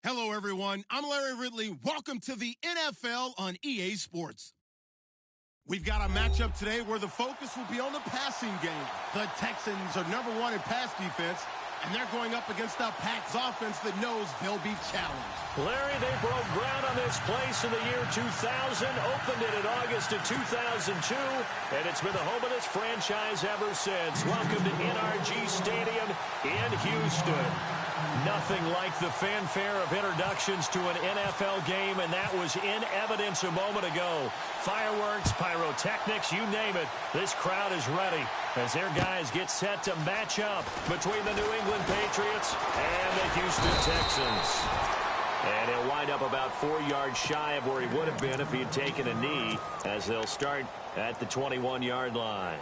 Hello, everyone. I'm Larry Ridley. Welcome to the NFL on EA Sports. We've got a matchup today where the focus will be on the passing game. The Texans are #1 in pass defense, and they're going up against the Pats offense that knows they'll be challenged. Larry, they broke ground on this place in the year 2000, opened it in August of 2002, and it's been the home of this franchise ever since. Welcome to NRG Stadium in Houston. Nothing like the fanfare of introductions to an NFL game, and that was in evidence a moment ago. Fireworks, pyrotechnics, you name it. This crowd is ready as their guys get set to match up between the New England Patriots and the Houston Texans. And he'll wind up about 4 yards shy of where he would have been if he had taken a knee, as they'll start at the 21-yard line.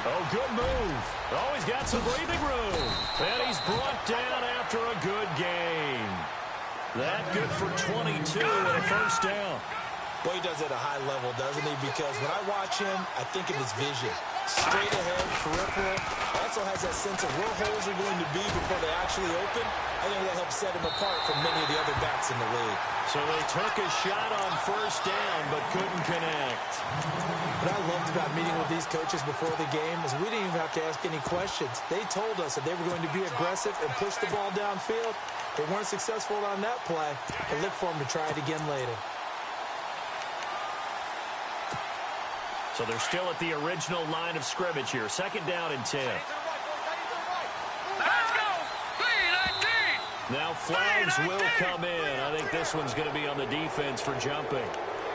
Oh, good move. Always got some breathing room. And he's brought down after a good game. That good for 22 and a first down. Well, he does it at a high level, doesn't he? Because when I watch him, I think of his vision. Straight ahead, peripheral. Also has that sense of where holes are going to be before they actually open. I think that helps set him apart from many of the other backs in the league. So they took a shot on first down, but couldn't connect. What I loved about meeting with these coaches before the game is we didn't even have to ask any questions. They told us that they were going to be aggressive and push the ball downfield. They weren't successful on that play, but look for them to try it again later. So they're still at the original line of scrimmage here. Second down and 10. Let's go! 3-19! Now flags will come in. I think this one's going to be on the defense for jumping.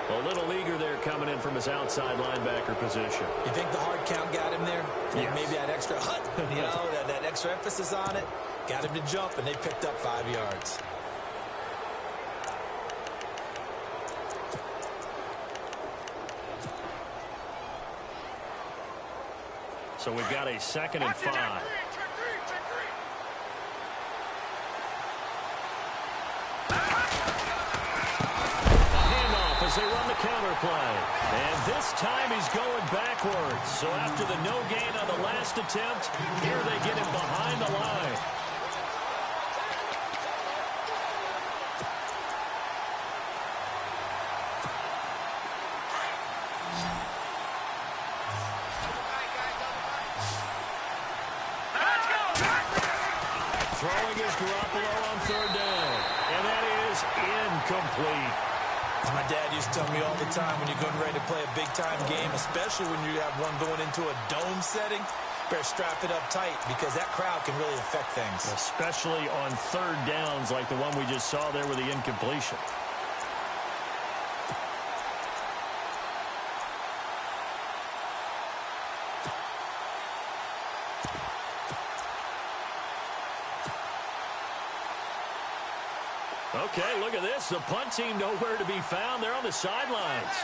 A little eager there coming in from his outside linebacker position. You think the hard count got him there? Yes. Maybe that extra hut, that extra emphasis on it, got him to jump, and they picked up 5 yards. So we've got a 2nd and 5. Handoff as they run the counter play. And this time he's going backwards. So after the no gain on the last attempt, here they get him behind the line. Throwing is Garoppolo on 3rd down. And that is incomplete. As my dad used to tell me all the time, when you're getting ready to play a big-time game, especially when you have one going into a dome setting, better strap it up tight because that crowd can really affect things. Especially on 3rd downs like the one we just saw there with the incompletion. Okay, look at this. The punt team nowhere to be found. They're on the sidelines.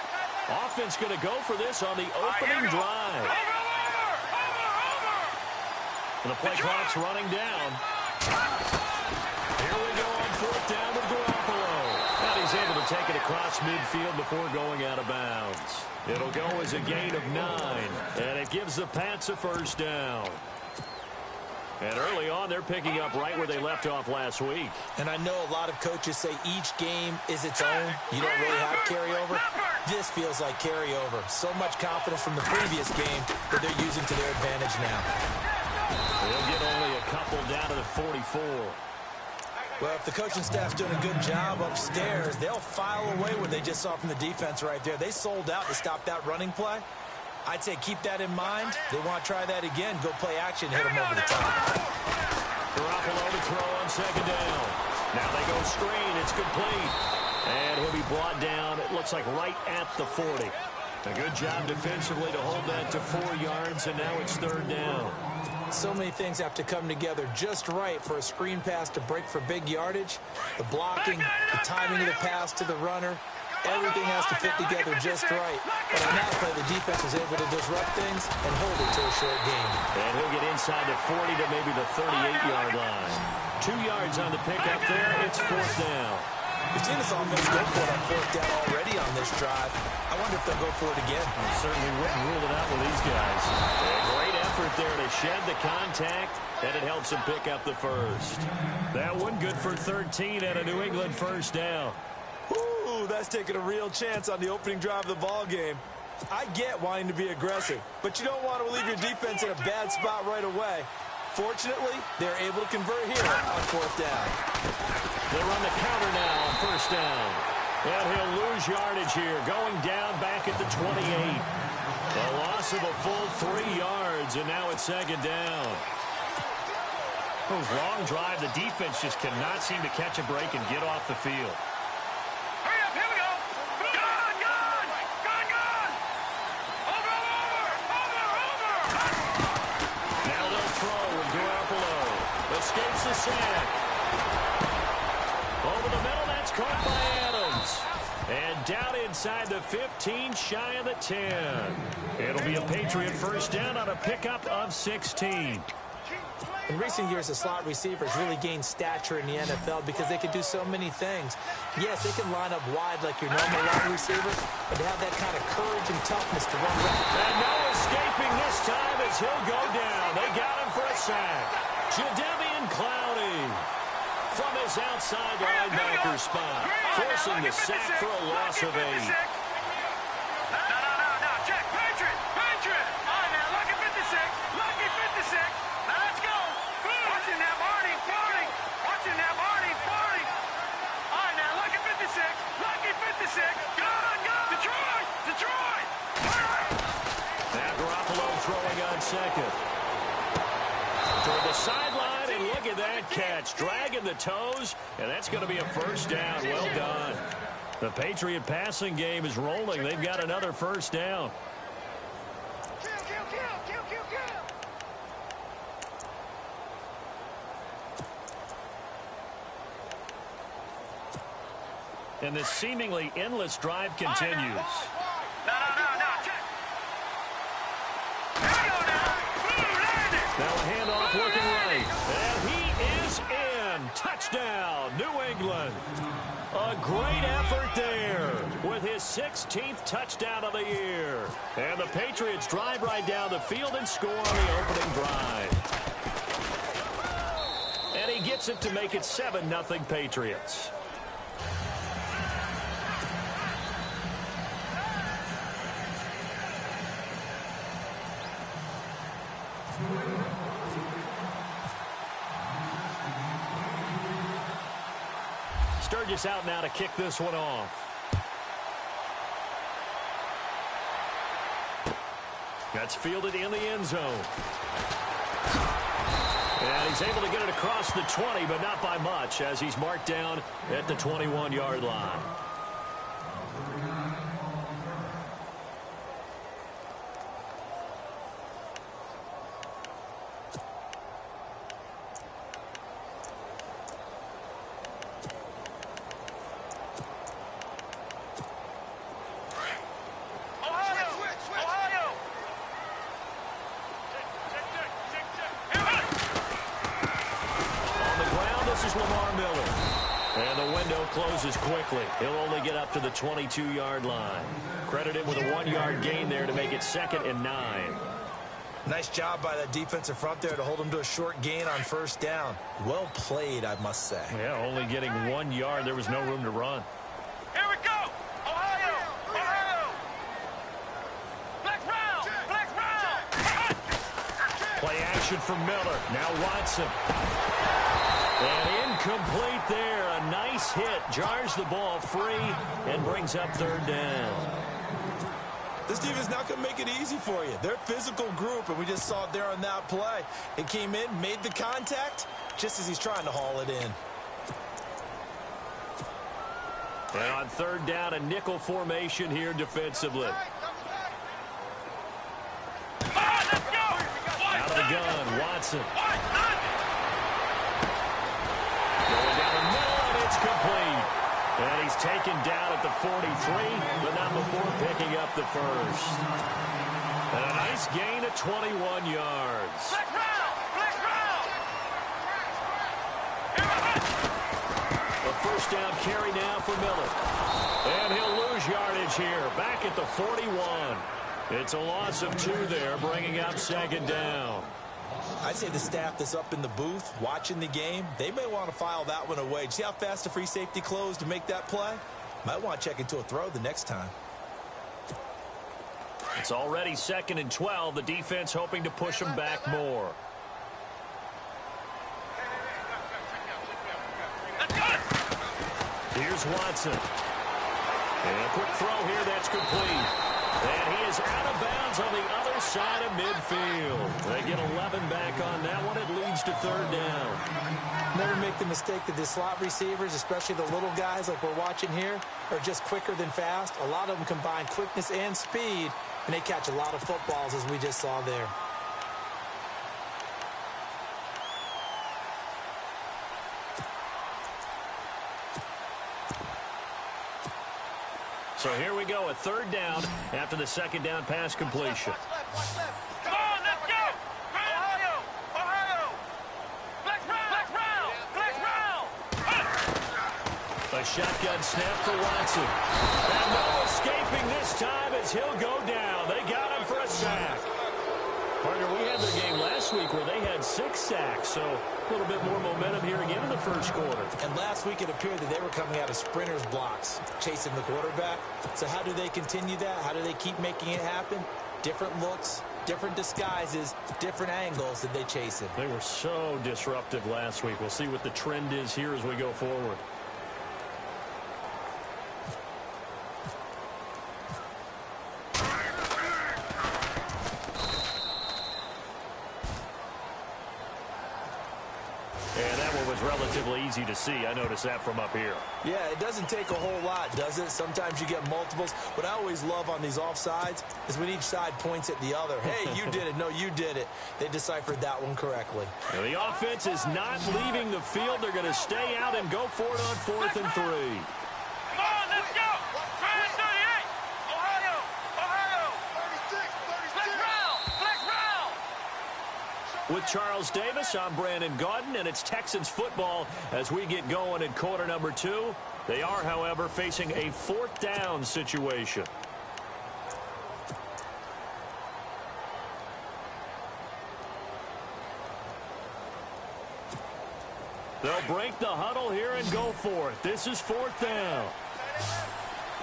Offense going to go for this on the opening drive. And the play clock's running down. Here we go on 4th down with Garoppolo. And he's able to take it across midfield before going out of bounds. It'll go as a gain of 9. And it gives the Pats a first down. And early on, they're picking up right where they left off last week. And I know a lot of coaches say each game is its own. You don't really have carryover. This feels like carryover. So much confidence from the previous game that they're using to their advantage now. They'll get only a couple down to the 44. Well, if the coaching staff's doing a good job upstairs, they'll file away what they just saw from the defense right there. They sold out to stop that running play. I'd say keep that in mind. They want to try that again. Go play action, hit them over the top. Garoppolo to throw on 2nd down. Now they go screen. It's complete. And he'll be brought down, it looks like right at the 40. A good job defensively to hold that to 4 yards, and now it's 3rd down. So many things have to come together just right for a screen pass to break for big yardage. The blocking, the timing of the pass to the runner, everything has to fit together just right. But on that play, the defense was able to disrupt things and hold it to a short game. And he'll get inside the 40 to maybe the 38-yard line. 2 yards on the pickup there. It's 4th down. We've seen this offense go for it on 4th down already on this drive. I wonder if they'll go for it again. I certainly wouldn't rule it out with these guys. A great effort there to shed the contact, and it helps them pick up the first. That one good for 13 and a New England first down. Ooh, that's taking a real chance on the opening drive of the ball game. I get wanting to be aggressive, but you don't want to leave your defense in a bad spot right away. Fortunately, they're able to convert here on 4th down. They run the counter now on 1st down. And he'll lose yardage here, going down back at the 28. A loss of a full 3 yards, and now it's 2nd down. Those long drive, the defense just cannot seem to catch a break and get off the field. Hurry up, here we go. Gone! Over! Now they'll throw with Garoppolo. Escapes the sack. Over the middle, that's caught by Adams. And down inside the 15, shy of the 10. It'll be a Patriot first down on a pickup of 16. In recent years, the slot receivers really gained stature in the NFL because they can do so many things. Yes, they can line up wide like your normal wide receiver, but they have that kind of courage and toughness to run right. And no escaping this time as he'll go down. They got him for a sack. Jadeveon Clowney from his outside linebacker spot, forcing the sack for a loss of 8. No, check. Patriot. All right, now, lucky 56. Now, let's go. Watching that, Marty. Watching that, Marty. All right, now, lucky 56. Go. Detroit. Now Garoppolo throwing on 2nd. Toward the sideline, and look at that catch. Dragging the toes, and that's going to be a first down. Well done. The Patriot passing game is rolling. They've got another first down. Kill. And this seemingly endless drive continues. No, check. Here we go now. Now a handoff looking right. And he is in. Touchdown, New England. A great effort there with his 16th touchdown of the year. And the Patriots drive right down the field and score on the opening drive. And he gets it to make it 7-0 Patriots. Sturgis out now to kick this one off. That's fielded in the end zone. And he's able to get it across the 20, but not by much, as he's marked down at the 21-yard line. Closes quickly. He'll only get up to the 22-yard line. Credit him with a 1-yard gain there to make it 2nd and 9. Nice job by that defensive front there to hold him to a short gain on 1st down. Well played, I must say. Yeah, only getting 1 yard. There was no room to run. Here we go. Ohio. Flex round. Play action for Miller. Now Watson. And incomplete there. A nice hit. Jars the ball free and brings up 3rd down. This team is not going to make it easy for you. They're a physical group, and we just saw it there on that play. It came in, made the contact, just as he's trying to haul it in. And on 3rd down, a nickel formation here defensively. Let's go. Out of the gun, Watson. Going down the middle, and it's complete. And he's taken down at the 43, but not before picking up the first. And a nice gain of 21 yards. Flex round! Flex round! A first down carry now for Miller. And he'll lose yardage here, back at the 41. It's a loss of 2 there, bringing up second down. I'd say the staff that's up in the booth watching the game, they may want to file that one away. See how fast the free safety closed to make that play? Might want to check into a throw the next time. It's already 2nd and 12. The defense hoping to push them back more. Here's Watson. And a quick throw here that's complete. And he is out of bounds on the other side of midfield. They get 11 back on that one. It leads to 3rd down. Never make the mistake that the slot receivers, especially the little guys like we're watching here, are just quicker than fast. A lot of them combine quickness and speed, and they catch a lot of footballs, as we just saw there. So here we go, a 3rd down after the 2nd down pass completion. Come on, let's go! Ohio! Ohio! Flex round! Flex round! Flex round! A shotgun snap for Watson. And no escaping this time as he'll go down. They got him for a sack. Partner, we had their game last week where they had 6 sacks, so a little bit more momentum here again in the first quarter. And last week it appeared that they were coming out of sprinters blocks, chasing the quarterback. So how do they continue that? How do they keep making it happen? Different looks, different disguises, different angles that they chase him. They were so disruptive last week. We'll see what the trend is here as we go forward. Relatively easy to see. I noticed that from up here. Yeah, it doesn't take a whole lot, does it? Sometimes you get multiples. What I always love on these offsides is when each side points at the other. Hey, you did it. No, you did it. They deciphered that one correctly. Now, the offense is not leaving the field. They're going to stay out and go for it on 4th and 3. Come on, let's go! 38! Ohio! Ohio! 36! Flex round! Flex round! With Charles Davis, I'm Brandon Gaudin, and it's Texans football as we get going in quarter number 2. They are, however, facing a 4th down situation. They'll break the huddle here and go for it. This is 4th down.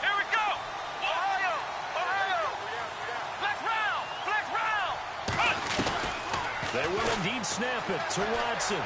Here we go! Ohio! Ohio! Flex round! Flex round! They will indeed snap it to Watson.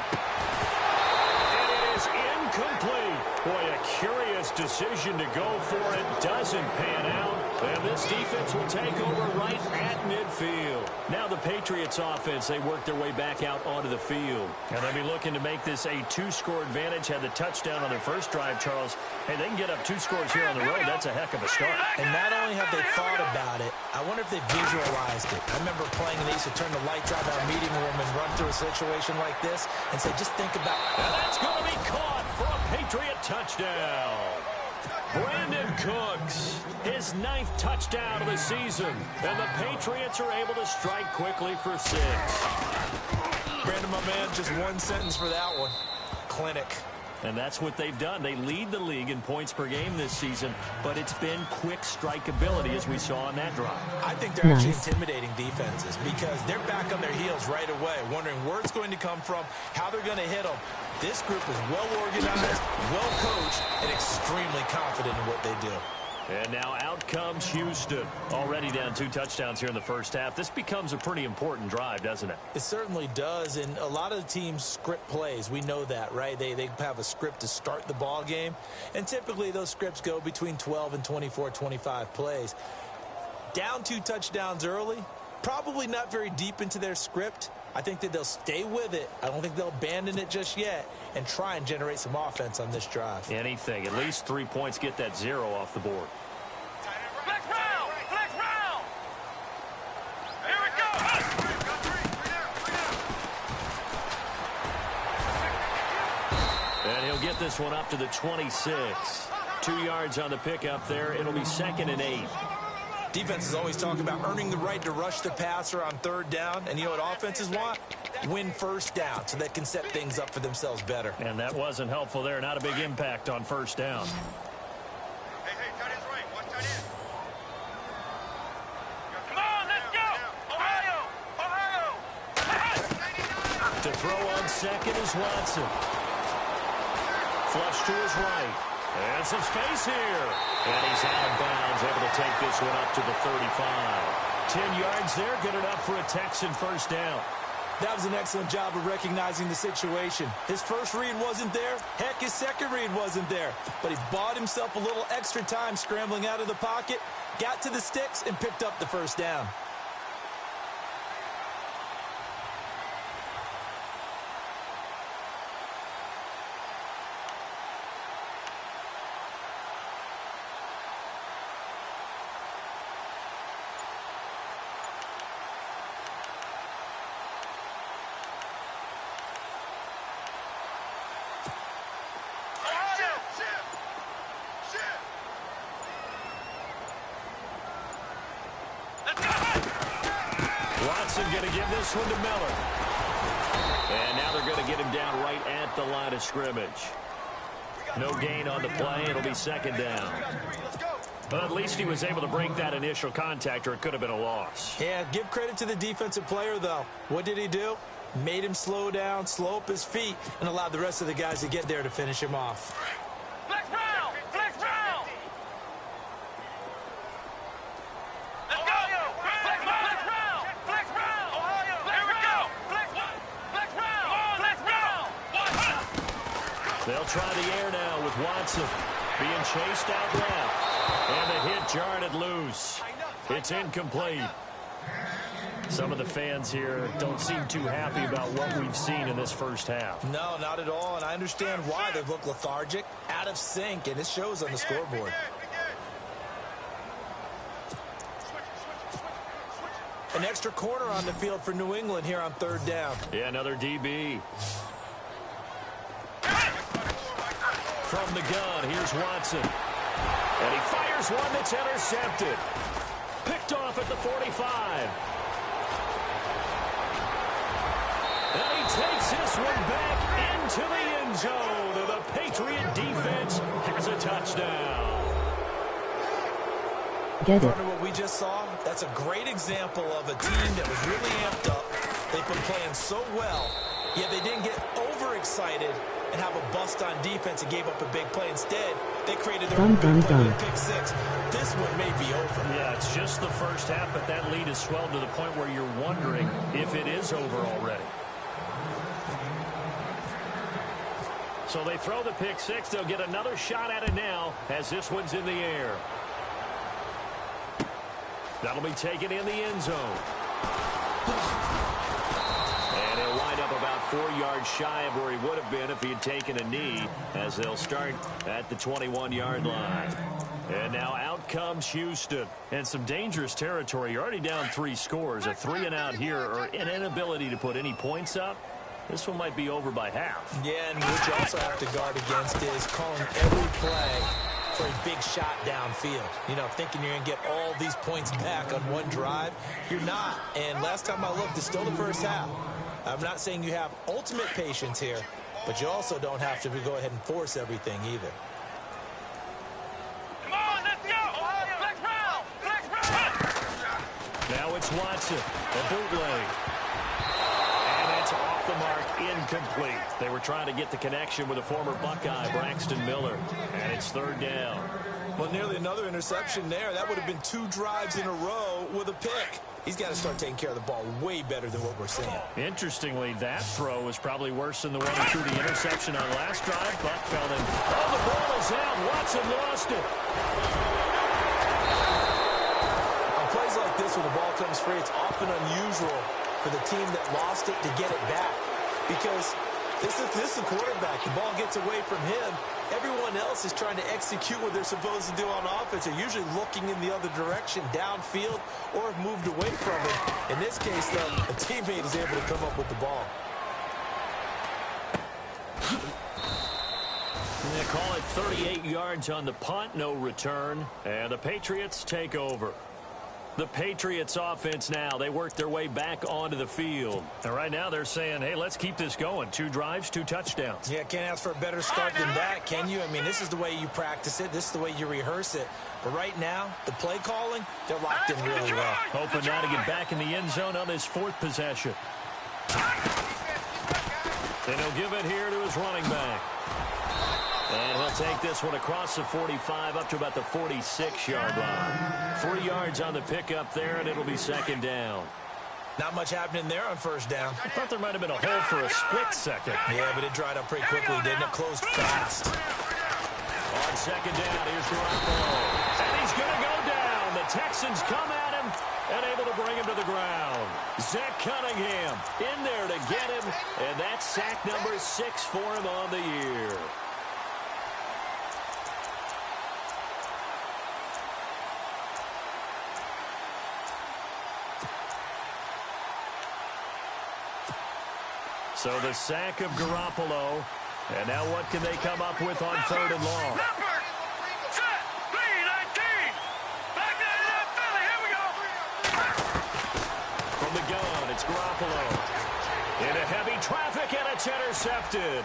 And it is incomplete. Boy, a curious decision to go for it. Doesn't pan out. And this defense will take over right at midfield. Now the Patriots offense, they work their way back out onto the field. And they'll be looking to make this a 2-score advantage. Had the touchdown on their first drive, Charles. Hey, they can get up 2 scores here on the road. That's a heck of a start. And not only have they thought about it, I wonder if they visualized it. I remember playing and they used to turn the lights out in our meeting room and run through a situation like this and say, just think about it. And that's going to be caught for a Patriot touchdown. Brandon Cooks, his 9th touchdown of the season. And the Patriots are able to strike quickly for 6. Brandon, my man, just one sentence for that one. Clinic. And that's what they've done. They lead the league in points per game this season, but it's been quick strikeability as we saw on that drive. I think they're actually intimidating defenses because they're back on their heels right away, wondering where it's going to come from, how they're going to hit them. This group is well organized, well coached, and extremely confident in what they do. And now out comes Houston. Already down 2 touchdowns here in the first half. This becomes a pretty important drive, doesn't it? It certainly does, and a lot of the teams script plays. We know that, right? They have a script to start the ball game, and typically those scripts go between 12 and 24, 25 plays. Down 2 touchdowns early, probably not very deep into their script. I think that they'll stay with it. I don't think they'll abandon it just yet and try and generate some offense on this drive. Anything. At least 3 points, get that 0 off the board. Flex round! Flex round! Here we go! get this one up to the 26. 2 yards on the pickup there. It'll be 2nd and 8. Defenses always talk about earning the right to rush the passer on 3rd down. And you know what offenses want? Win 1st down so they can set things up for themselves better. And that wasn't helpful there. Not a big impact on 1st down. Hey, tight end's right. Watch tight end. Come on, let's go. Ohio. To throw on 2nd is Watson. Flush to his right. And some space here. And he's out of bounds, able to take this one up to the 35. 10 yards there, good enough for a Texan 1st down. That was an excellent job of recognizing the situation. His first read wasn't there. Heck, his second read wasn't there. But he bought himself a little extra time scrambling out of the pocket, got to the sticks, and picked up the 1st down. Watson going to give this one to Miller. And now they're going to get him down right at the line of scrimmage. No gain on the play. It'll be 2nd down. But at least he was able to break that initial contact, or it could have been a loss. Yeah, give credit to the defensive player, though. What did he do? Made him slow down, slow up his feet, and allowed the rest of the guys to get there to finish him off. Flex round. Flex round. Let's go. Flex round. Flex round. Ohio. Here we go. Flex round. Flex round. They'll try the air now with Watson being chased out left. And the hit jarred it loose. It's incomplete. Some of the fans here don't seem too happy about what we've seen in this 1st half. No, not at all, and I understand why. They look lethargic, out of sync, and it shows on the scoreboard. An extra corner on the field for New England here on 3rd down. Yeah, another DB. From the gun, here's Watson. And he fires one that's intercepted. Picked off at the 45. And he takes this one back into the end zone. And the Patriot defense has a touchdown. Get it. What we just saw, that's a great example of a team that was really amped up. They've been playing so well, yet they didn't get overexcited and have a bust on defense and gave up a big play. Instead, they created their own big play with pick 6. This one may be over. Yeah, it's just the 1st half, but that lead has swelled to the point where you're wondering if it is over already. So they throw the pick 6. They'll get another shot at it now as this one's in the air. That'll be taken in the end zone. And he'll wind up about 4 yards shy of where he would have been if he had taken a knee, as they'll start at the 21-yard line. And now out comes Houston. And some dangerous territory. You're already down 3 scores. A 3-and-out here, or an inability to put any points up. This one might be over by half. Yeah, and what you also have to guard against is calling every play for a big shot downfield. You know, thinking you're going to get all these points back on one drive. You're not. And last time I looked, it's still the 1st half. I'm not saying you have ultimate patience here, but you also don't have to go ahead and force everything either. Come on, let's go. Ohio. Flex round. Flex round. Now it's Watson. A bootleg. And it's off the mark. Incomplete. They were trying to get the connection with a former Buckeye, Braxton Miller. And it's 3rd down. Well, nearly another interception there. That would have been 2 drives in a row with a pick. He's got to start taking care of the ball way better than what we're seeing. Interestingly, that throw was probably worse than the one he threw the interception on last drive. Buck fell in. Oh, the ball is out. Watson lost it. On plays like this where the ball comes free, it's often unusual for the team that lost it to get it back. Because this is the quarterback. The ball gets away from him. Everyone else is trying to execute what they're supposed to do on offense. They're usually looking in the other direction, downfield, or have moved away from it. In this case, though, a teammate is able to come up with the ball. They call it 38 yards on the punt, no return, and the Patriots take over. The Patriots offense now, they work their way back onto the field. And right now they're saying, hey, let's keep this going. 2 drives, 2 touchdowns. Yeah, can't ask for a better start than that, can you? I mean, this is the way you practice it. This is the way you rehearse it. But right now, the play calling, they're locked in really well. Hoping now to get back in the end zone on his 4th possession. And he'll give it here to his running back. And he'll take this one across the 45 up to about the 46-yard line. 3 yards on the pickup there, and it'll be 2nd down. Not much happening there on 1st down. I thought there might have been a hole for a split second. Yeah, but it dried up pretty quickly, didn't it? Closed fast. On 2nd down, here's Garoppolo. And he's going to go down. The Texans come at him and able to bring him to the ground. Zach Cunningham in there to get him, and that's sack number 6 for him on the year. So the sack of Garoppolo. And now what can they come up with on 3rd and long? Set, 3-19. Back to Philly. Here we go. From the gun, it's Garoppolo. Into heavy traffic, and it's intercepted.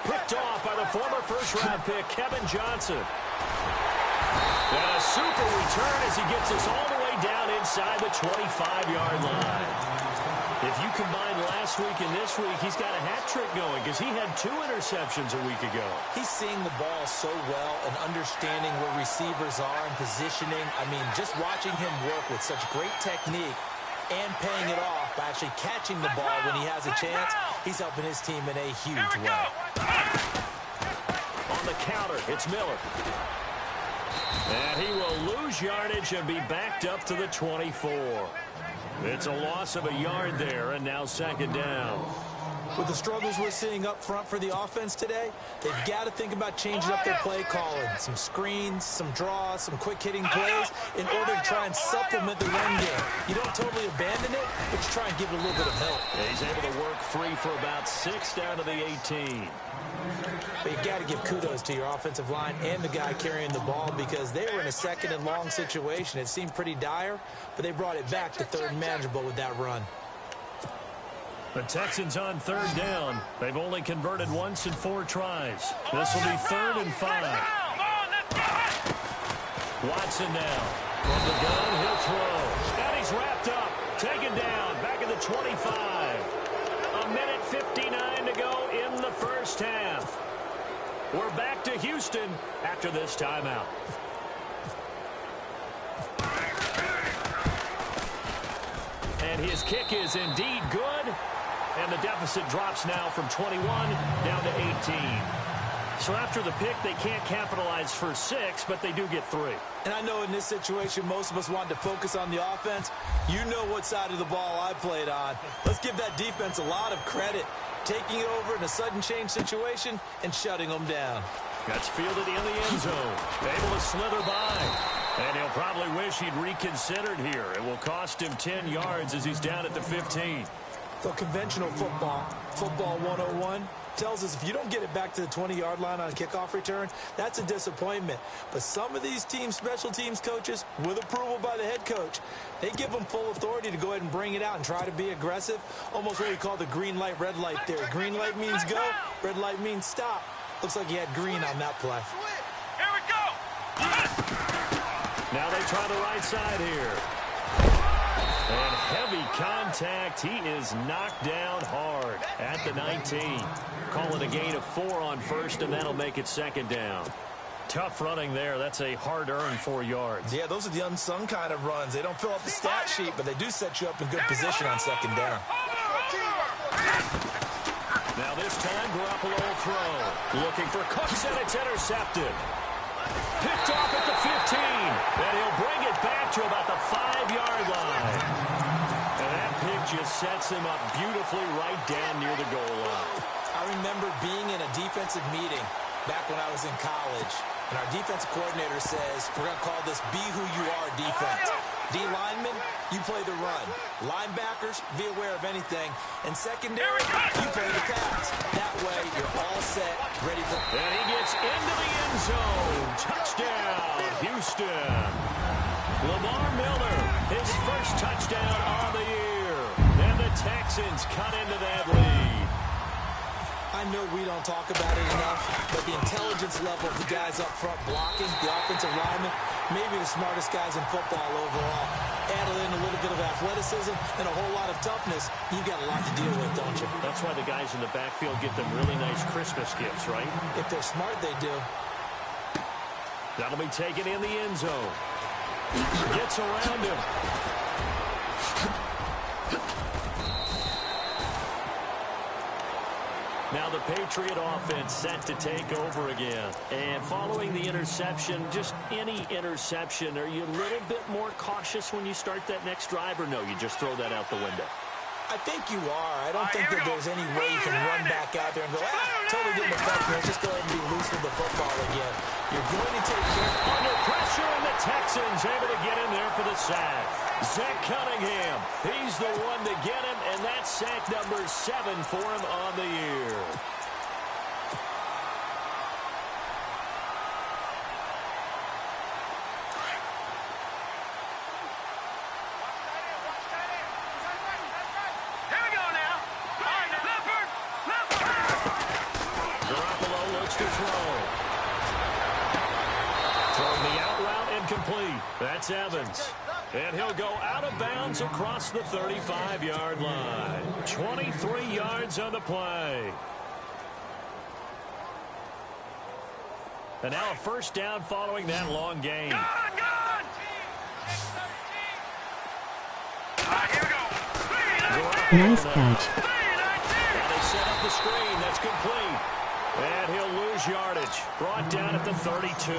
Picked off by the former first-round pick, Kevin Johnson. And a super return as he gets us all the way down inside the 25-yard line. If you combine last week and this week, he's got a hat trick going because he had 2 interceptions a week ago. He's seeing the ball so well and understanding where receivers are and positioning. I mean, just watching him work with such great technique and paying it off by actually catching the ball when he has a chance, he's helping his team in a huge way. On the counter, it's Miller. And he will lose yardage and be backed up to the 24. It's a loss of a yard there, and now 2nd down. With the struggles we're seeing up front for the offense today, they've got to think about changing up their play calling. Some screens, some draws, some quick-hitting plays in order to try and supplement the run game. You don't totally abandon it, but you try and give it a little bit of help. And he's able to work free for about 6 down to the 18. But you got to give kudos to your offensive line and the guy carrying the ball because they were in a 2nd and long situation. It seemed pretty dire, but they brought it back to 3rd and manageable with that run. The Texans on 3rd down. They've only converted once in 4 tries. This will be 3rd and 5. Watson now. From the gun, he'll throw. And he's wrapped up. Taken down. Back at the 25. A minute 59 to go in the 1st half. We're back to Houston after this timeout. And his kick is indeed good. And the deficit drops now from 21 down to 18. So after the pick, they can't capitalize for 6, but they do get 3. And I know in this situation, most of us want to focus on the offense. You know what side of the ball I played on. Let's give that defense a lot of credit. Taking it over in a sudden change situation and shutting them down. That's fielded in the end zone. Able to slither by. And he'll probably wish he'd reconsidered here. It will cost him 10 yards as he's down at the 15. So conventional football 101, tells us if you don't get it back to the 20-yard line on a kickoff return, that's a disappointment. But some of these teams, special teams coaches, with approval by the head coach, they give them full authority to go ahead and bring it out and try to be aggressive. Almost what we call the green light, red light theory. Green light means go, red light means stop. Looks like he had green on that play. Here we go. Now they try the right side here. And heavy contact. He is knocked down hard at the 19. Call it a gain of 4 on 1st, and that'll make it 2nd down. Tough running there. That's a hard-earned 4 yards. Yeah, those are the unsung kind of runs. They don't fill up the stat sheet, but they do set you up in good position on 2nd down. Now this time, Garoppolo will throw. Looking for Cooks, and it's intercepted. Picked off at the 15, and he'll bring it back to about the 5-yard line. And that pick just sets him up beautifully right down near the goal line. I remember being in a defensive meeting back when I was in college, and our defensive coordinator says, we're going to call this Be Who You Are defense. D linemen, you play the run. Linebackers, be aware of anything. And secondary, you play the pass. That way, you're all set, ready for... And he gets zone. Touchdown, Houston. Lamar Miller, his first touchdown on the year. And the Texans cut into that lead. I know we don't talk about it enough, but the intelligence level of the guys up front blocking, the offensive linemen, maybe the smartest guys in football overall. Add in a little bit of athleticism and a whole lot of toughness, you've got a lot to deal with, don't you? That's why the guys in the backfield get them really nice Christmas gifts, right? If they're smart, they do. That'll be taken in the end zone. Gets around him. Now the Patriot offense set to take over again. And following the interception, just any interception, are you a little bit more cautious when you start that next drive, or no, you just throw that out the window? I think you are. I don't think that there's any way you can run back out there and go, totally didn't affect me. Let's just go ahead and be loose with the football again. You're going to take care. Under pressure, and the Texans able to get in there for the sack. Zach Cunningham, he's the one to get him, and that's sack number 7 for him on the year. That's Evans. And he'll go out of bounds across the 35-yard line. 23 yards on the play. And now a first down following that long gain. Here we go. Nice catch. And they set up the screen. That's complete. And he'll lose yardage. Brought down at the 32.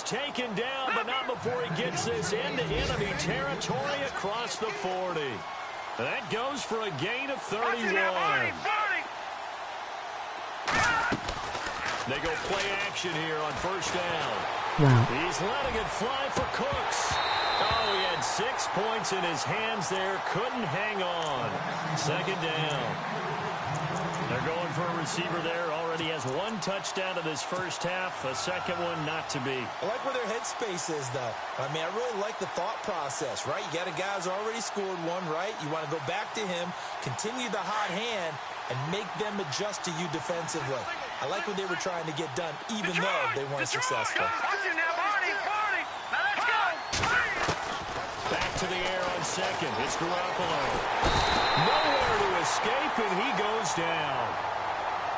Taken down, but not before he gets this into enemy territory across the 40. That goes for a gain of 31. They go play action here on first down. Wow. He's letting it fly for Cooks. Oh, he had 6 points in his hands there. Couldn't hang on. Second down. They're going for a receiver there. Already has 1 touchdown in this first half. A second one not to be. I like where their headspace is, though. I mean, I really like the thought process, right? You got a guy who's already scored 1, right? You want to go back to him, continue the hot hand, and make them adjust to you defensively. I like what they were trying to get done, even though they weren't successful. Back to the air on second. It's Garoppolo. Nowhere to escape, and he goes down.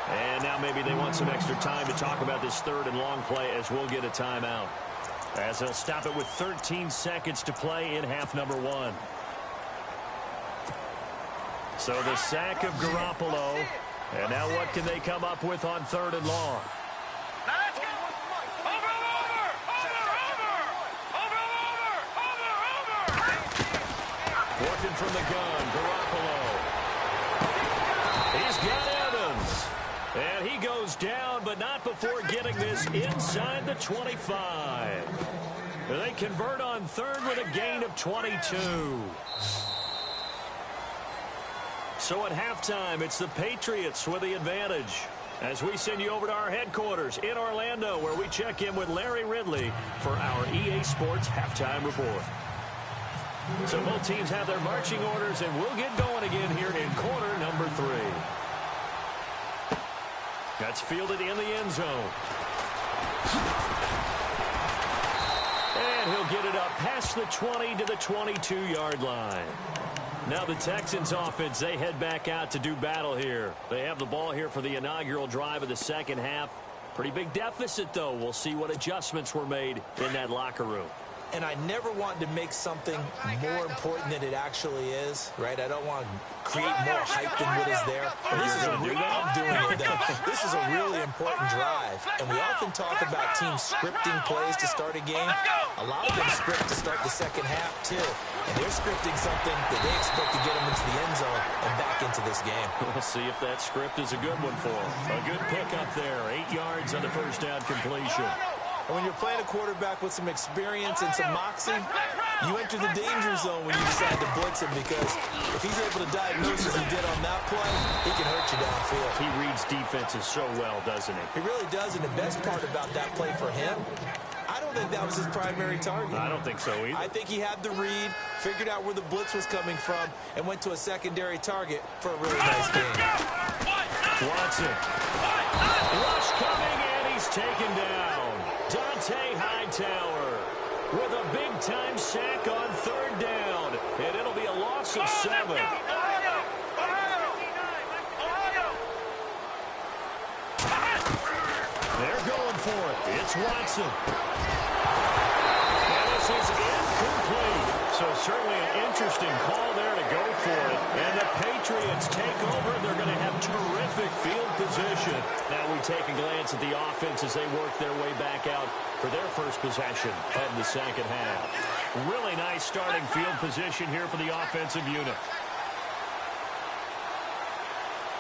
And now maybe they want some extra time to talk about this third and long play as we'll get a timeout. As they'll stop it with 13 seconds to play in half number 1. So the sack of Garoppolo. And now what can they come up with on third and long? Working from the gun, Garoppolo. He's got Evans. And he goes down, but not before getting this inside the 25. They convert on third with a gain of 22. So at halftime, it's the Patriots with the advantage. As we send you over to our headquarters in Orlando, where we check in with Larry Ridley for our EA Sports Halftime Report. So both teams have their marching orders, and we'll get going again here in quarter number 3. That's fielded in the end zone. And he'll get it up past the 20 to the 22-yard line. Now the Texans offense, they head back out to do battle here. They have the ball here for the inaugural drive of the second half. Pretty big deficit, though. We'll see what adjustments were made in that locker room. And I never want to make something more important than it actually is, right? I don't want to create more hype than what is there. But this is I'm doing it, though. This is a really important drive, and we often talk about teams scripting plays to start a game. A lot of them script to start the second half, too. And they're scripting something that they expect to get them into the end zone and back into this game. We'll see if that script is a good one for them. A good pickup there. 8 yards on the first down completion. And when you're playing a quarterback with some experience and some moxie, you enter the danger zone when you decide to blitz him, because if he's able to diagnose as he did on that play, he can hurt you downfield. He reads defenses so well, doesn't he? He really does, and the best part about that play for him, I don't think that was his primary target. I don't think so either. I think he had the read, figured out where the blitz was coming from, and went to a secondary target for a really nice game. Watson. Rush coming, and he's taken down. Dante Hightower with a big-time sack on third down, and it'll be a loss of 7. They're going for it. It's Watson. And this is incomplete. So certainly an interesting call there to go for it. And the Patriots take over. They're going to have terrific field position. Now we take a glance at the offense as they work their way back out for their first possession of the second half. Really nice starting field position here for the offensive unit.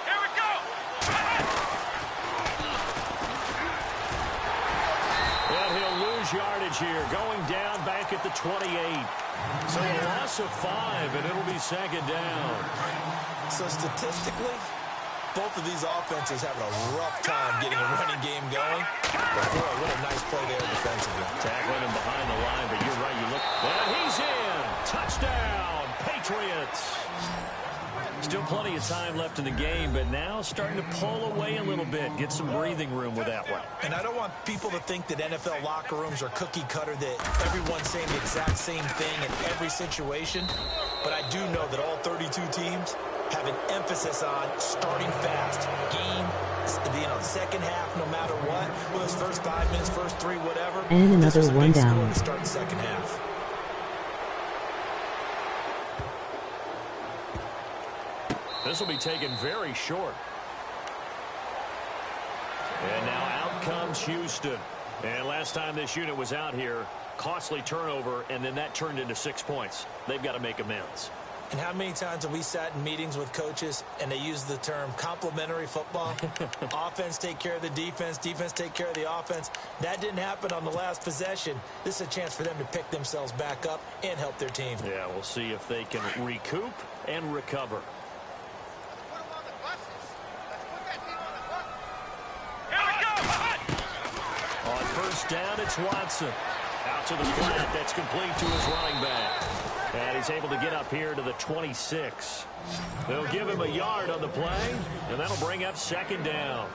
Here we go. Well, he'll lose yardage here, going down back at the 28. So a loss of 5, and it'll be second down. So statistically, both of these offenses having a rough time getting a running game going. But boy, what a nice play there defensively. Tackling him behind the line, but you're right, you look. And he's in. Touchdown, Patriots. Still plenty of time left in the game, but now starting to pull away a little bit, get some breathing room with that one. And I don't want people to think that NFL locker rooms are cookie cutter, that everyone's saying the exact same thing in every situation. But I do know that all 32 teams have an emphasis on starting fast. Game, second half, no matter what. Whether it's first 5 minutes, first 3, whatever. And another one down. To start the second half. This will be taken very short. And now out comes Houston. And last time this unit was out here, costly turnover, and then that turned into 6 points. They've got to make amends. And how many times have we sat in meetings with coaches and they use the term complementary football? Offense take care of the defense, defense take care of the offense. That didn't happen on the last possession. This is a chance for them to pick themselves back up and help their team. Yeah, we'll see if they can recoup and recover. On first down, it's Watson. Out to the flat. That's complete to his running back. And he's able to get up here to the 26. They'll give him a yard on the play, and that'll bring up second down.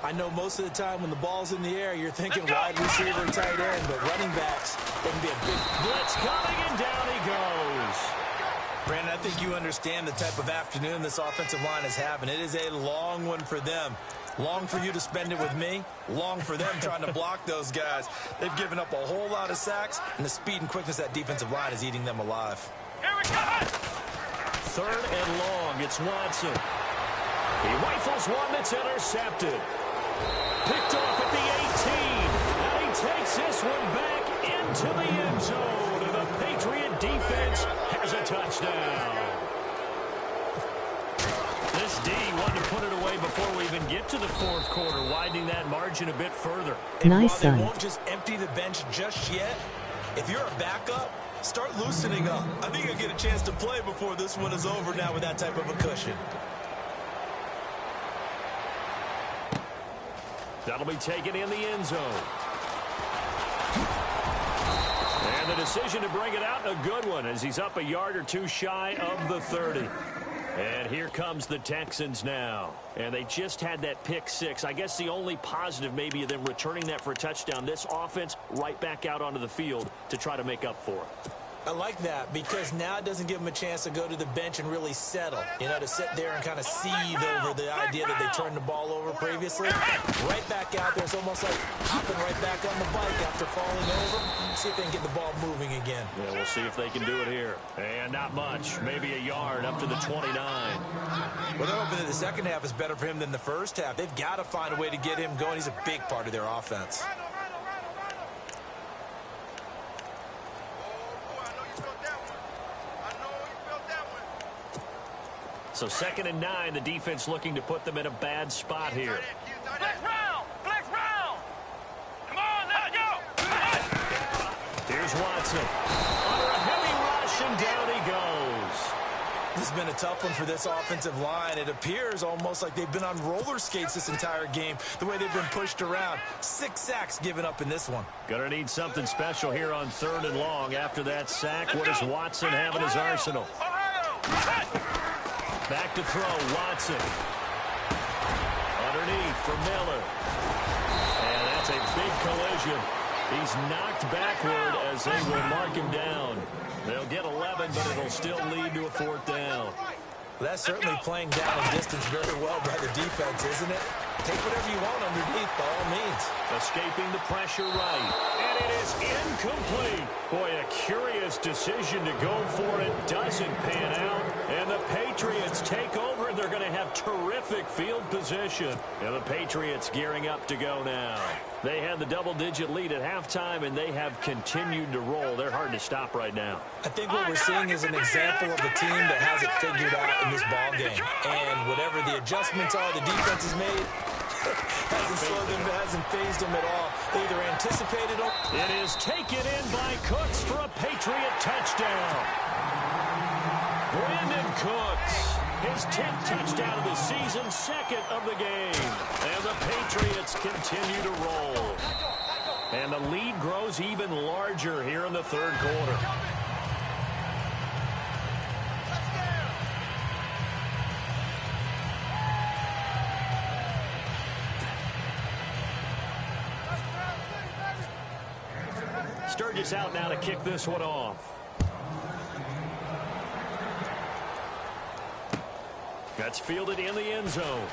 I know most of the time when the ball's in the air, you're thinking wide receiver and tight end, but running backs, they can be a big blitz coming, and down he goes. Brandon, I think you understand the type of afternoon this offensive line is having. It is a long one for them. Long for you to spend it with me. Long for them trying to block those guys. They've given up a whole lot of sacks, and the speed and quickness of that defensive line is eating them alive. Here we go. Third and long. It's Watson. He rifles one that's intercepted. Picked off at the 18. And he takes this one back into the end zone. And the Patriot defense has a touchdown. This D wanted to put it away before we even get to the fourth quarter, widening that margin a bit further. And nice while they won't just empty the bench just yet, if you're a backup, start loosening up. I think you'll get a chance to play before this one is over now with that type of a cushion. That'll be taken in the end zone. And the decision to bring it out, a good one, as he's up a yard or two shy of the 30. And here comes the Texans now. And they just had that pick 6. I guess the only positive maybe of them returning that for a touchdown. This offense right back out onto the field to try to make up for it. I like that because now it doesn't give them a chance to go to the bench and really settle. You know, to sit there and kind of seethe over the idea that they turned the ball over previously. Right back out there. It's almost like hopping right back on the bike after falling over. See if they can get the ball moving again. Yeah, we'll see if they can do it here. And not much. Maybe a yard up to the 29. Well, they're hoping that the second half is better for him than the first half. They've got to find a way to get him going. He's a big part of their offense. So 2nd and 9, the defense looking to put them in a bad spot here. Flex round! Flex round! Come on, let's go! Here's Watson. Under a heavy rush, and down he goes. This has been a tough one for this offensive line. It appears almost like they've been on roller skates this entire game, the way they've been pushed around. 6 sacks given up in this one. Gonna need something special here on 3rd and long. After that sack, what does Watson have in his arsenal? Back to throw, Watson. Underneath for Miller. And that's a big collision. He's knocked backward as they will mark him down. They'll get 11, but it'll still lead to a 4th down. Well, that's certainly playing down in distance very well by the defense, isn't it? Take whatever you want underneath, by all means. Escaping the pressure right. And it is incomplete. Boy, a curious decision to go for it. Doesn't pan out. And the Patriots take over. They're going to have terrific field position. And the Patriots gearing up to go now. They had the double-digit lead at halftime, and they have continued to roll. They're hard to stop right now. I think what we're seeing is an example of a team that has it figured out in this ball game. And whatever the adjustments are the defense has made, hasn't slowed them, hasn't phased them at all. They either anticipated them. It is taken in by Cooks for a Patriot touchdown. Brandon Cooks, his 10th touchdown of the season, 2nd of the game. And the Patriots continue to roll. And the lead grows even larger here in the 3rd quarter. Sturgis out now to kick this one off. That's fielded in the end zone.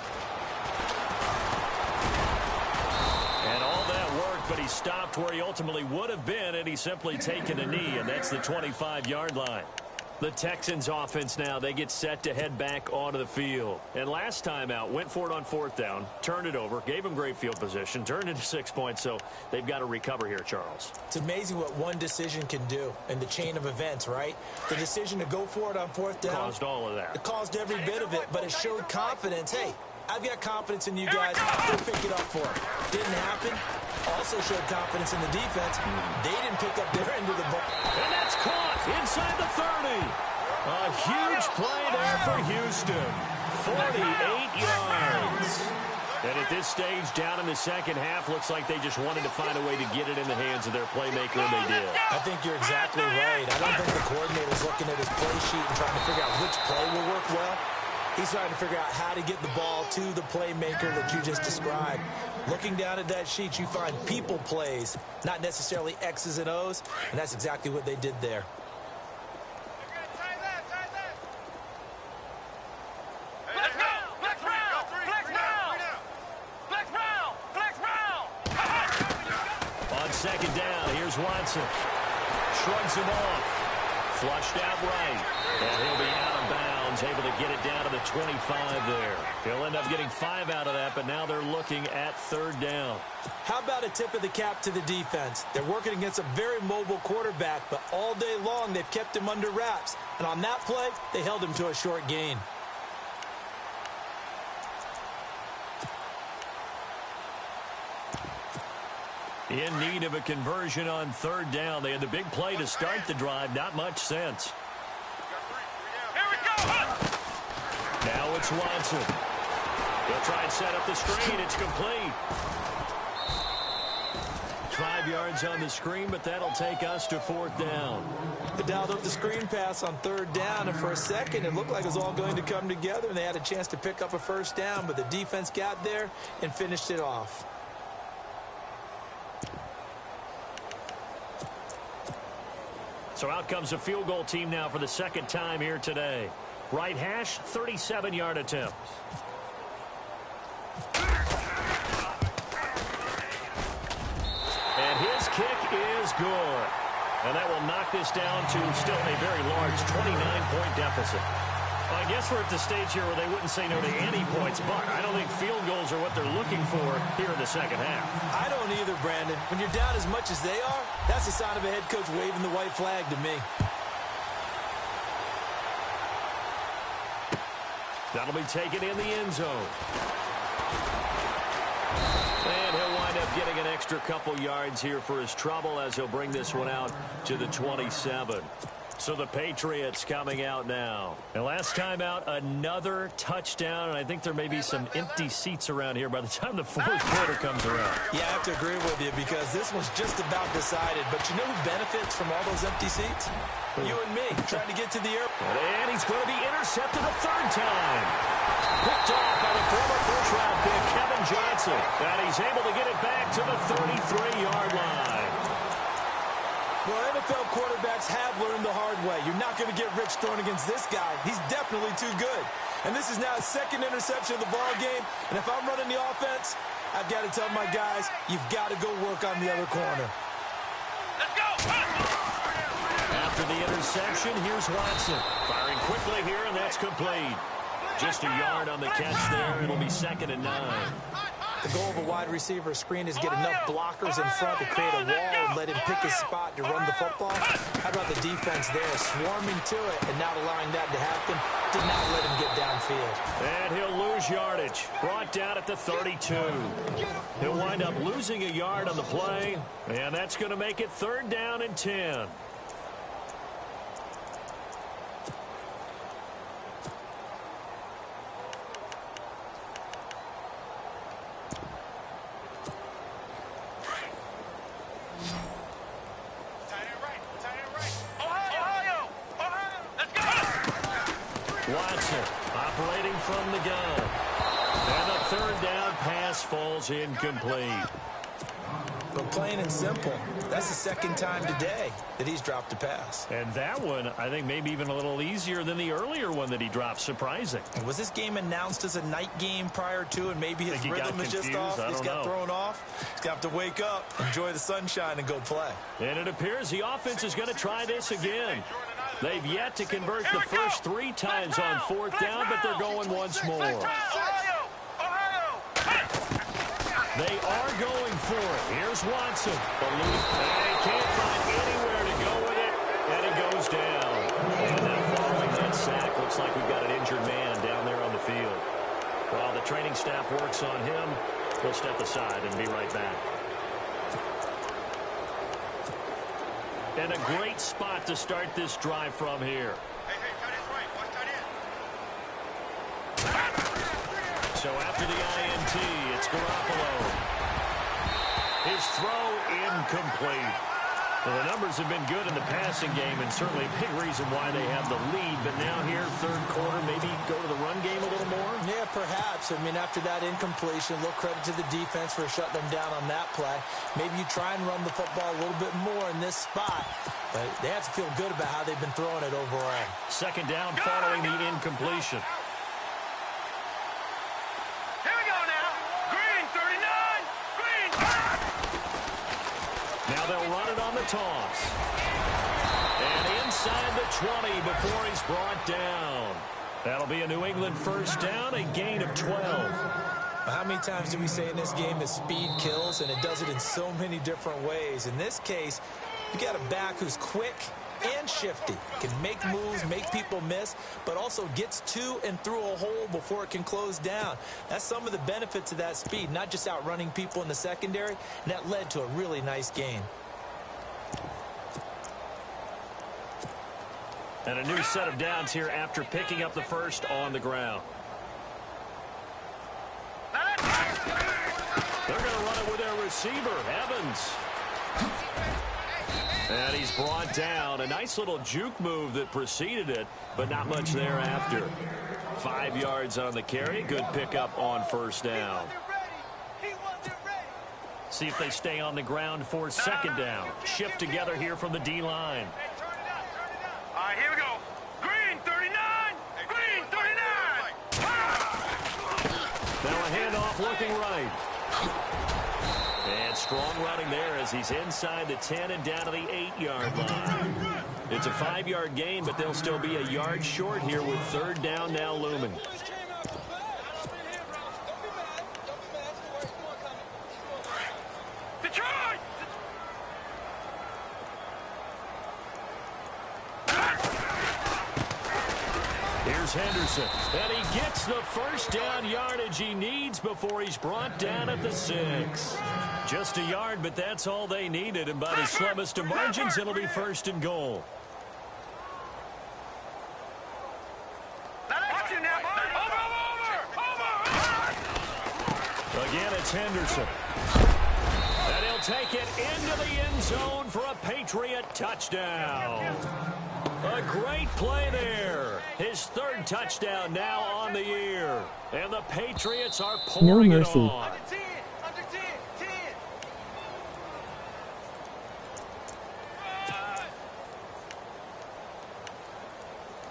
And all that work, but he stopped where he ultimately would have been, and he's simply taken a knee, and that's the 25-yard line. The Texans offense now, they get set to head back onto the field. And last time out, went for it on 4th down, turned it over, gave him great field position, turned into 6 points, so they've got to recover here, Charles. It's amazing what one decision can do in the chain of events, right? The decision to go for it on 4th down. Caused all of that. It caused every bit of it, but it showed confidence. Hey, I've got confidence in you guys. Go pick it up for it. Didn't happen. Also showed confidence in the defense. They didn't pick up their end of the ball. And that's caught inside the 30. A huge play there for Houston. 48 yards. And at this stage, down in the second half, looks like they just wanted to find a way to get it in the hands of their playmaker, and they did. I think you're exactly right. I don't think the coordinator's looking at his play sheet and trying to figure out which play will work well. He's trying to figure out how to get the ball to the playmaker that you just described. Looking down at that sheet, you find people plays, not necessarily X's and O's, and that's exactly what they did there. Let's go! Flex round! Flex round! Flex round! Flex round! On 2nd down, here's Watson. Shrugs him off. Flushed out right. And he'll be out of bounds, able to get it down to the 25 there. He'll end up getting 5 out of that, but now they're looking at 3rd down. How about a tip of the cap to the defense? They're working against a very mobile quarterback, but all day long they've kept him under wraps. And on that play, they held him to a short gain. In need of a conversion on 3rd down. They had the big play to start the drive. Not much sense. Here we go! Now it's Watson. He'll try and set up the screen. It's complete. 5 yards on the screen, but that'll take us to 4th down. They dialed up the screen pass on 3rd down, and for a second it looked like it was all going to come together, and they had a chance to pick up a 1st down, but the defense got there and finished it off. So out comes a field goal team now for the second time here today. Right hash, 37-yard attempt. And his kick is good. And that will knock this down to still a very large 29-point deficit. I guess we're at the stage here where they wouldn't say no to any points, but I don't think field goals are what they're looking for here in the second half. I don't either, Brandon. When you're down as much as they are, that's a sign of a head coach waving the white flag to me. That'll be taken in the end zone. And he'll wind up getting an extra couple yards here for his trouble as he'll bring this one out to the 27. So the Patriots coming out now. And last time out, another touchdown. And I think there may be some empty seats around here by the time the fourth quarter comes around. Yeah, I have to agree with you because this one's just about decided. But you know who benefits from all those empty seats? You and me, trying to get to the airport. And he's going to be intercepted a third time. Picked off by the former first-round pick, Kevin Johnson. And he's able to get it back to the 33-yard line. Well, NFL quarterbacks have learned the hard way. You're not going to get rich throwing against this guy. He's definitely too good. And this is now his second interception of the ball game. And if I'm running the offense, I've got to tell my guys, you've got to go work on the other corner. Let's go! After the interception, here's Watson. Firing quickly here, and that's complete. Just a yard on the catch there. It'll be 2nd and 9. The goal of a wide receiver screen is get enough blockers in front to create a wall and let him pick his spot to run the football. How about the defense there, swarming to it and not allowing that to happen? Did not let him get downfield. And he'll lose yardage. Brought down at the 32. He'll wind up losing a yard on the play, and that's going to make it 3rd down and 10. Watson operating from the gun. And the 3rd down pass falls incomplete. But plain and simple, that's the 2nd time today that he's dropped a pass. And that one, I think, maybe even a little easier than the earlier one that he dropped. Surprising. And was this game announced as a night game prior to, and maybe his rhythm is just off? He's got thrown off. He's got to wake up, enjoy the sunshine, and go play. And it appears the offense is going to try this again. They've yet to convert the first 3 times on 4th down, but they're going once more. They are going for it. Here's Watson. They can't find anywhere to go with it, and it goes down. And now following that sack, looks like we've got an injured man down there on the field. While the training staff works on him, we'll step aside and be right back. And a great spot to start this drive from here. So after the INT, it's Garoppolo. His throw incomplete. Well, the numbers have been good in the passing game, and certainly a big reason why they have the lead. But now here, 3rd quarter, maybe go to the run game a little more? Yeah, perhaps. I mean, after that incompletion, a little credit to the defense for shutting them down on that play. Maybe you try and run the football a little bit more in this spot. But they have to feel good about how they've been throwing it overall. 2nd down following the incompletion. Here we go now. Green, 39. Green. Now they'll run it on the toss. And inside the 20 before he's brought down. That'll be a New England 1st down, a gain of 12. How many times do we say in this game that speed kills, and it does it in so many different ways? In this case, you got a back who's quick and shifty, can make moves, make people miss, but also gets to and through a hole before it can close down. That's some of the benefits of that speed, not just outrunning people in the secondary, and that led to a really nice gain. And a new set of downs here after picking up the first on the ground. They're going to run it with their receiver, Evans. And he's brought down. A nice little juke move that preceded it, but not much thereafter. 5 yards on the carry. Good pickup on 1st down. See if they stay on the ground for 2nd down. Shift together here from the D-line. right, here we go. Green 39. Green 39. Now a handoff looking right. And strong running there as he's inside the 10 and down to the 8-yard line. It's a 5-yard gain, but they'll still be a yard short here with third down now looming. Detroit! Here's Henderson, and he gets the first down yardage he needs before he's brought down at the 6. Just a yard, but that's all they needed, and by the slimmest of margins, it'll be first and goal. Again, it's Henderson. And he'll take it into the end zone for a Patriot touchdown. A great play there. His third touchdown now on the year. And the Patriots are pouring it on. Under 10. Under 10. 10.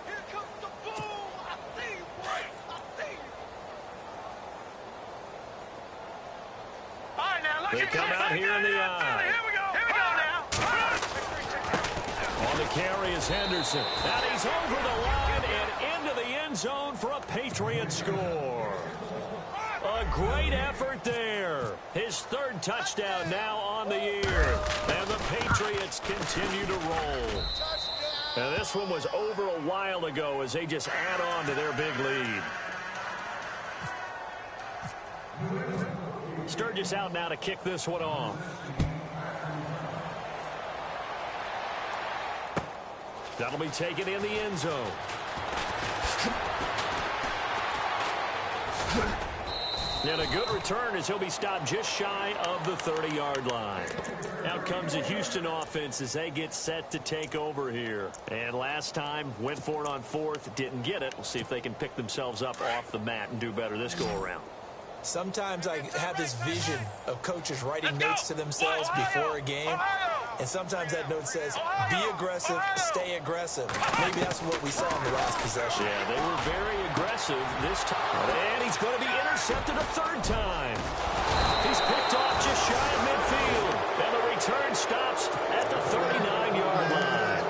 Here comes the boom. I see you, boy. I see you. All right, now look They at come this. out here in the eye. Here we go. Here we go now. On the carry is Henderson. And he's over the line and into the end zone for a Patriot score. A great effort there. His third touchdown now on the year. And the Patriots continue to roll. And this one was over a while ago as they just add on to their big lead. Sturgis out now to kick this one off. That'll be taken in the end zone. And a good return as he'll be stopped just shy of the 30-yard line. Out comes the Houston offense as they get set to take over here. And last time, went for it on fourth, didn't get it. We'll see if they can pick themselves up off the mat and do better this go-around. Sometimes I have this vision of coaches writing notes to themselves before a game, and sometimes that note says, be aggressive, stay aggressive. Maybe that's what we saw in the last possession. Yeah, they were very aggressive this time. And he's going to be intercepted a third time. He's picked off just shy of midfield, and the return stops at the 39-yard line.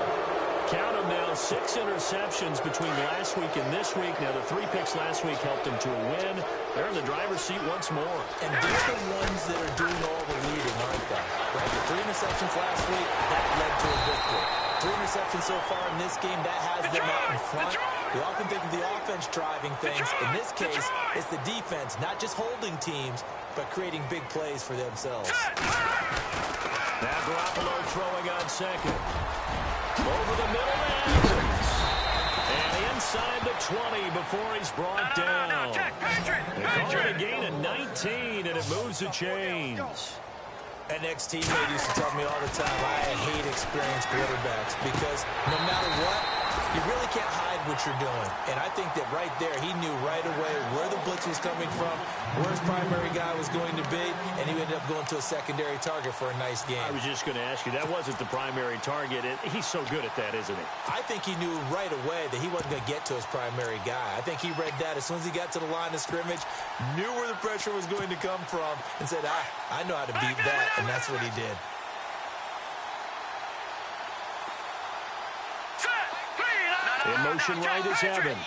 Count them now, 6 interceptions between last week and this week. Now, the 3 picks last week helped them to a win. They're in the driver's seat once more. And they're the ones that are doing all the leading, aren't they? Right? The 3 interceptions last week, that led to a victory. 3 interceptions so far in this game, that has them out in front. We often think of the offense driving things. In this case, it's the defense, not just holding teams, but creating big plays for themselves. Now Garoppolo throwing on second. Over the middle and inside the 20 before he's brought down. They call it a gain of 19, and it moves the chains. An ex-teammate used to tell me all the time, I hate experienced quarterbacks because no matter what, you really can't hide what you're doing. And I think that right there, he knew right away where the blitz was coming from, where his primary guy was going to be, and he ended up going to a secondary target for a nice game. I was just going to ask you, that wasn't the primary target. He's so good at that, isn't he? I think he knew right away that he wasn't going to get to his primary guy. I think he read that as soon as he got to the line of scrimmage, knew where the pressure was going to come from, and said, I know how to beat that, and that's what he did. In motion right is Evans.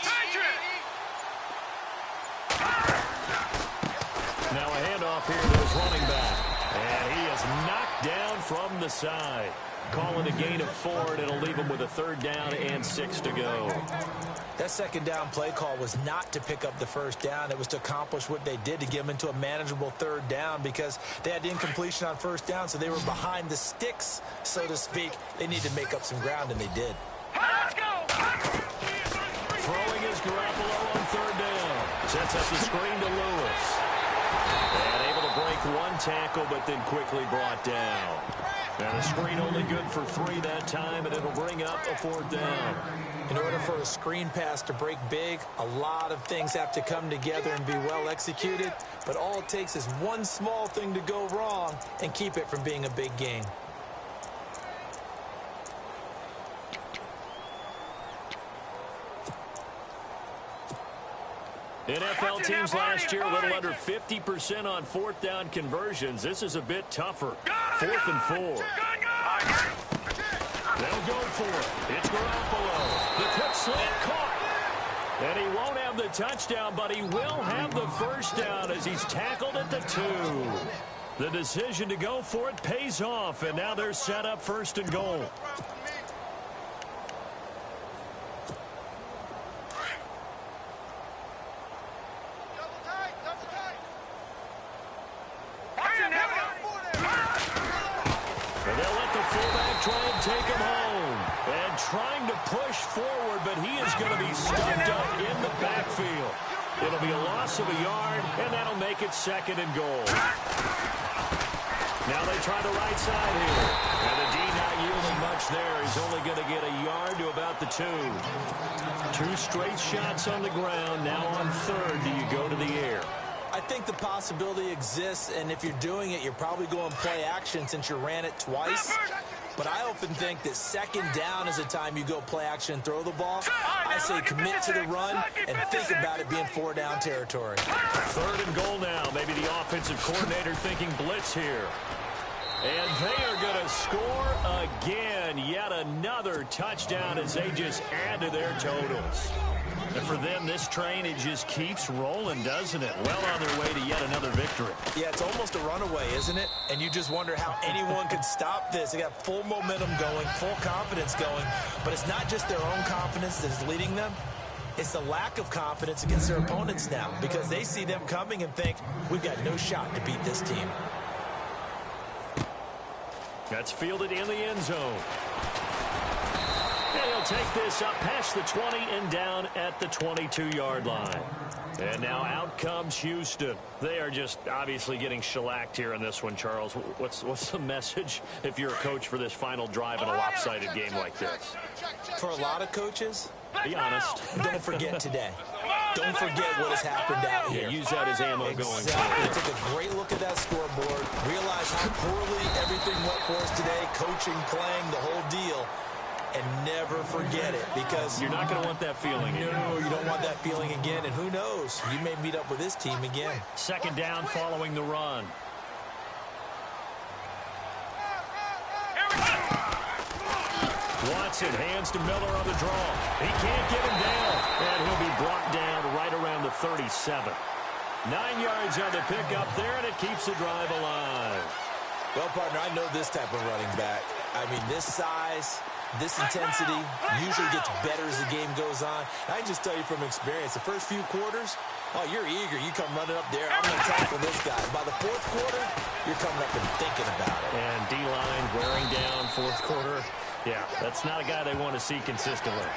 Now a handoff here to his running back. And he is knocked down from the side. Calling a gain of 4, and it'll leave him with a third down and 6 to go. That second down play call was not to pick up the first down. It was to accomplish what they did, to get them into a manageable third down, because they had incompletion on first down, so they were behind the sticks, so to speak. They needed to make up some ground, and they did. Let's go! Throwing is Garoppolo on third down. Sets up the screen to Lewis. And able to break one tackle, but then quickly brought down. And a screen only good for 3 that time, and it'll bring up a fourth down. In order for a screen pass to break big, a lot of things have to come together and be well executed. But all it takes is one small thing to go wrong and keep it from being a big game. NFL teams last year, a little under 50% on fourth down conversions. This is a bit tougher. 4th and 4. They'll go for it. It's Garoppolo. The quick slant caught. And he won't have the touchdown, but he will have the first down as he's tackled at the 2. The decision to go for it pays off, and now they're set up 1st and goal. Trying to push forward, but he is going to be stuffed up in the backfield. It'll be a loss of a yard, and that'll make it 2nd and goal. Now they try the right side here. And the D not yielding much there. He's only going to get a yard to about the 2. 2 straight shots on the ground. Now on 3rd, do you go to the air? I think the possibility exists, and if you're doing it, you're probably going play action since you ran it twice. But I often think that 2nd down is the time you go play action and throw the ball. I say commit to the run and think about it being 4-down territory. 3rd and goal now. Maybe the offensive coordinator thinking blitz here. And they are going to score again. Yet another touchdown as they just add to their totals. And for them, this train, it just keeps rolling, doesn't it? Well on their way to yet another victory. Yeah, it's almost a runaway, isn't it? And you just wonder how anyone could stop this. They got full momentum going, full confidence going. But it's not just their own confidence that's leading them. It's the lack of confidence against their opponents now because they see them coming and think, we've got no shot to beat this team. That's fielded in the end zone. And he'll take this up past the 20 and down at the 22-yard line. And now out comes Houston. They are just obviously getting shellacked here in this one, Charles. What's the message if you're a coach for this final drive in a lopsided game like this? For a lot of coaches, be honest. Don't forget today. Don't forget what has happened out here. Yeah, use that as ammo going forward. Take a great look at that scoreboard. Realize how poorly everything went for us today. Coaching, playing, the whole deal. And never forget it because you're not going to want that feeling again. No, you don't want that feeling again. And who knows? You may meet up with this team again. 2nd down following the run. Watson hands to Miller on the draw. He can't get him down. And he'll be brought down right around the 37. 9 yards on the pickup there, and it keeps the drive alive. Well, partner, I know this type of running back. I mean, this size, this intensity usually gets better as the game goes on. I can just tell you from experience, the first few quarters, oh, you're eager. You come running up there. I'm going to tackle this guy. By the 4th quarter, you're coming up and thinking about it. And D-line wearing down 4th quarter. Yeah, that's not a guy they want to see consistently.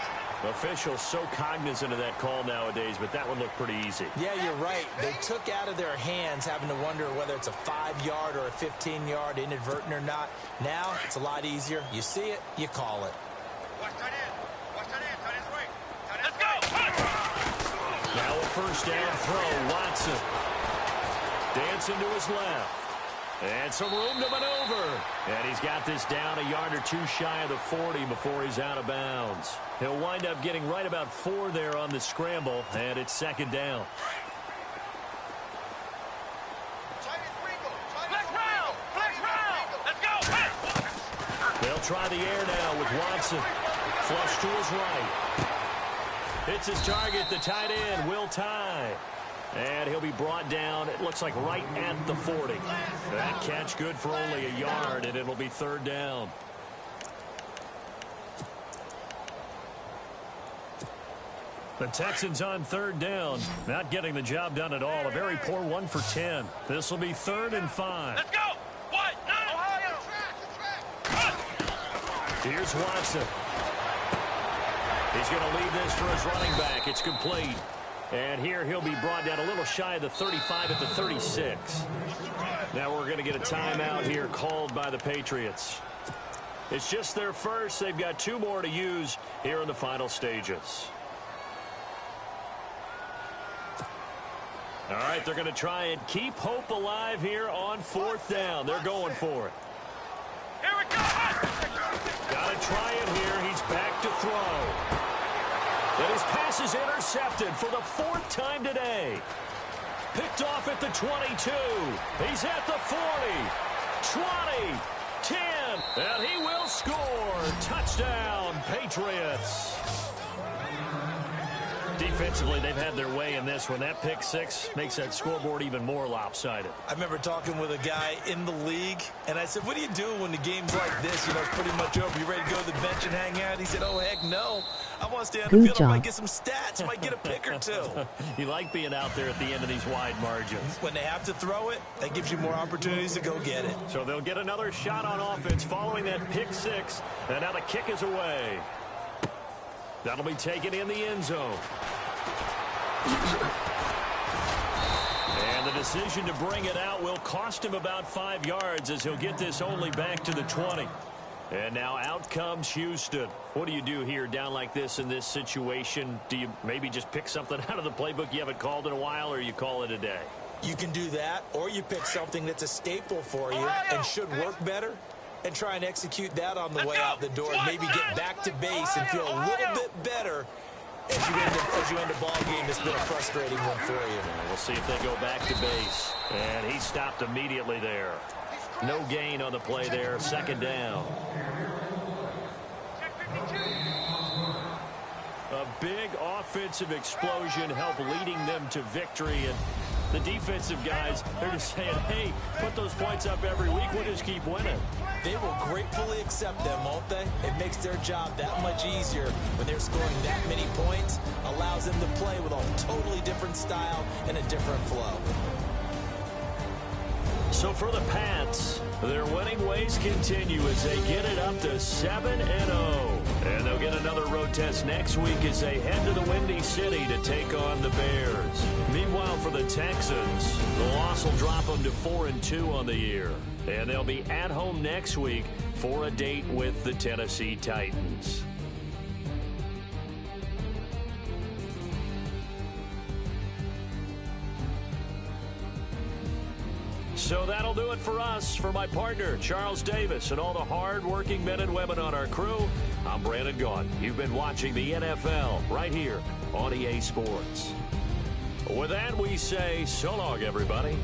Officials so cognizant of that call nowadays, but that one looked pretty easy. Yeah, you're right. They took out of their hands having to wonder whether it's a 5-yard or a 15-yard inadvertent or not. Now, it's a lot easier. You see it, you call it. Let's go! Now a 1st down throw, Watson. Dancing to his left. And some room to maneuver. And he's got this down a yard or 2 shy of the 40 before he's out of bounds. He'll wind up getting right about 4 there on the scramble, and it's 2nd down. Let's go! They'll try the air now with Watson. Flush to his right. Hits his target, the tight end, Will Tye. And he'll be brought down, it looks like right at the 40. That catch good for only a yard, and it'll be 3rd down. The Texans on 3rd down, not getting the job done at all. A very poor 1 for 10. This will be 3rd and 5. Let's go! What? Ohio! Here's Watson. He's going to leave this for his running back. It's complete. And here he'll be brought down a little shy of the 35 at the 36. Now we're going to get a timeout here called by the Patriots. It's just their first. They've got 2 more to use here in the final stages. All right, they're going to try and keep hope alive here on 4th down. They're going for it. Here we go! Got to try it here. He's back to throw. And his pass is intercepted for the 4th time today. Picked off at the 22. He's at the 40. 20. 10. And he will score. Touchdown, Patriots. Defensively, they've had their way in this one. That pick six makes that scoreboard even more lopsided. I remember talking with a guy in the league, and I said, what do you do when the game's like this? You know, it's pretty much over. You ready to go to the bench and hang out? He said, oh, heck no. I want to stay on the field. I might get some stats. I might get a pick or two. You like being out there at the end of these wide margins. When they have to throw it, that gives you more opportunities to go get it. So they'll get another shot on offense following that pick six. And now the kick is away. That'll be taken in the end zone. And the decision to bring it out will cost him about 5 yards as he'll get this only back to the 20. And now out comes Houston. What do you do here down like this in this situation? Do you maybe just pick something out of the playbook you haven't called in a while, or you call it a day? You can do that, or you pick something that's a staple for you and should work better, and try and execute that on the way out the door, and maybe get back to base and feel a little bit better as you end a ball game that's been a frustrating one for you. We'll see if they go back to base. And he stopped immediately there. No gain on the play there. 2nd down. A big offensive explosion helped leading them to victory. And the defensive guys, they're just saying, hey, put those points up every week. We'll just keep winning. They will gratefully accept them, won't they? It makes their job that much easier when they're scoring that many points. Allows them to play with a totally different style and a different flow. So for the Pats, their winning ways continue as they get it up to 7-0. And they'll get another road test next week as they head to the Windy City to take on the Bears. Meanwhile, for the Texans, the loss will drop them to 4-2 on the year. And they'll be at home next week for a date with the Tennessee Titans. So that'll do it for us. For my partner, Charles Davis, and all the hard-working men and women on our crew, I'm Brandon Gaudin. You've been watching the NFL right here on EA Sports. With that, we say so long, everybody.